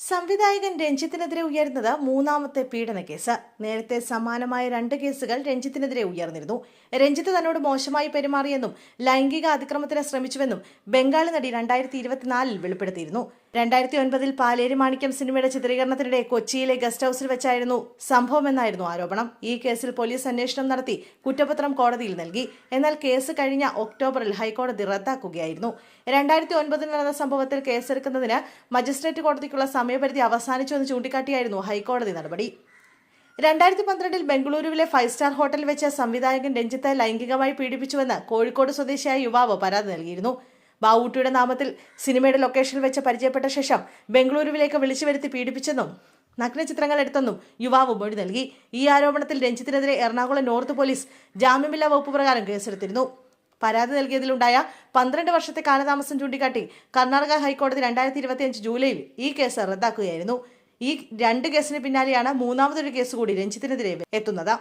സംവിധായകൻ രഞ്ജിത്തിനെതിരെ ഉയർന്നത് മൂന്നാമത്തെ പീഡന കേസ്. നേരത്തെ സമാനമായ 2 കേസുകൾ രഞ്ജിത്തിനെതിരെ ഉയർന്നിരുന്നു. രഞ്ജിത്ത് തന്നോട് മോശമായി പെരുമാറിയെന്നും ലൈംഗിക അതിക്രമത്തിന് ശ്രമിച്ചുവെന്നും ബംഗാളി നടി 2024 വെളിപ്പെടുത്തിയിരുന്നു. 2009 പാലേരി മാണിക്യം സിനിമയുടെ ചിത്രീകരണത്തിനിടെ കൊച്ചിയിലെ ഗസ്റ്റ് ഹൌസിൽ വെച്ചായിരുന്നു സംഭവമെന്നായിരുന്നു ആരോപണം. ഈ കേസിൽ പോലീസ് അന്വേഷണം നടത്തി കുറ്റപത്രം കോടതിയിൽ നൽകി. എന്നാൽ കേസ് കഴിഞ്ഞ ഒക്ടോബറിൽ ഹൈക്കോടതി റദ്ദാക്കുകയായിരുന്നു. 2009 നടന്ന സംഭവത്തിൽ കേസെടുക്കുന്നതിന് മജിസ്ട്രേറ്റ് കോടതിക്കുള്ള സമയപരിധി അവസാനിച്ചുവെന്ന് ചൂണ്ടിക്കാട്ടിയായിരുന്നു ഹൈക്കോടതി നടപടി. 2012 ബംഗളൂരുവിലെ 5 സ്റ്റാർ ഹോട്ടലിൽ വെച്ച് സംവിധായകൻ രഞ്ജിത്തെ ലൈംഗികമായി പീഡിപ്പിച്ചുവെന്ന് കോഴിക്കോട് സ്വദേശിയായ യുവാവ് പരാതി നൽകിയിരുന്നു. ബാവൂട്ടിയുടെ നാമത്തിൽ സിനിമയുടെ ലൊക്കേഷനിൽ വെച്ച് പരിചയപ്പെട്ട ശേഷം ബംഗളൂരുവിലേക്ക് വിളിച്ചു വരുത്തി പീഡിപ്പിച്ചെന്നും നഗ്നചിത്രങ്ങൾ എടുത്തെന്നും യുവാവ് മൊഴി നൽകി. ഈ ആരോപണത്തിൽ രഞ്ജിത്തിനെതിരെ എറണാകുളം നോർത്ത് പോലീസ് ജാമ്യമില്ലാ വകുപ്പ് പ്രകാരം കേസെടുത്തിരുന്നു. പരാതി നൽകിയതിലുണ്ടായ 12 വർഷത്തെ കാലതാമസം ചൂണ്ടിക്കാട്ടി കർണാടക ഹൈക്കോടതി 2025 ജൂലൈയിൽ ഈ കേസ് റദ്ദാക്കുകയായിരുന്നു. ഈ 2 കേസിന് പിന്നാലെയാണ് മൂന്നാമതൊരു കേസ് കൂടി രഞ്ജിത്തിനെതിരെ എത്തുന്നത്.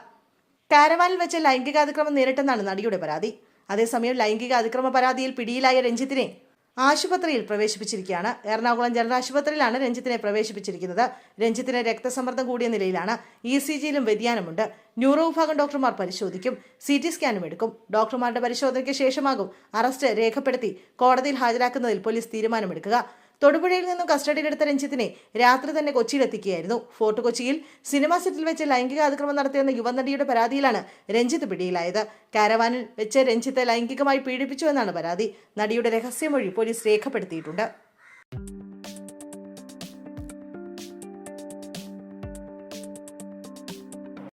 കാരവാനിൽ വെച്ച് ലൈംഗികാതിക്രമം നേരിട്ടെന്നാണ് നടിയുടെ പരാതി. അതേസമയം ലൈംഗിക അതിക്രമ പരാതിയിൽ പിടിയിലായ രഞ്ജിത്തിനെ ആശുപത്രിയിൽ പ്രവേശിപ്പിച്ചിരിക്കുകയാണ്. എറണാകുളം ജനറൽ ആശുപത്രിയിലാണ് രഞ്ജിത്തിനെ പ്രവേശിപ്പിച്ചിരിക്കുന്നത്. രഞ്ജിത്തിന് രക്തസമ്മർദ്ദം കൂടിയ നിലയിലാണ്. ECGയിലും വ്യതിയാനമുണ്ട്. ന്യൂറോ വിഭാഗം ഡോക്ടർമാർ പരിശോധിക്കും. CT സ്കാനും എടുക്കും. ഡോക്ടർമാരുടെ പരിശോധനയ്ക്ക് ശേഷമാകും അറസ്റ്റ് രേഖപ്പെടുത്തി കോടതിയിൽ ഹാജരാക്കുന്നതിൽ പോലീസ് തീരുമാനമെടുക്കുക. തൊടുപുഴയിൽ നിന്നും കസ്റ്റഡിയിലെടുത്ത രഞ്ജിത്തിനെ രാത്രി തന്നെ കൊച്ചിയിലെത്തിക്കുകയായിരുന്നു. ഫോർട്ട് കൊച്ചിയിൽ സിനിമാ സെറ്റിൽ വെച്ച് ലൈംഗിക അതിക്രമം നടത്തിയെന്ന യുവനടിയുടെ പരാതിയിലാണ് രഞ്ജിത്ത് പിടിയിലായത്. കാരവാനിൽ വെച്ച് രഞ്ജിത്ത് ലൈംഗികമായി പീഡിപ്പിച്ചുവെന്നാണ് പരാതി. നടിയുടെ രഹസ്യമൊഴി പോലീസ് രേഖപ്പെടുത്തിയിട്ടുണ്ട്.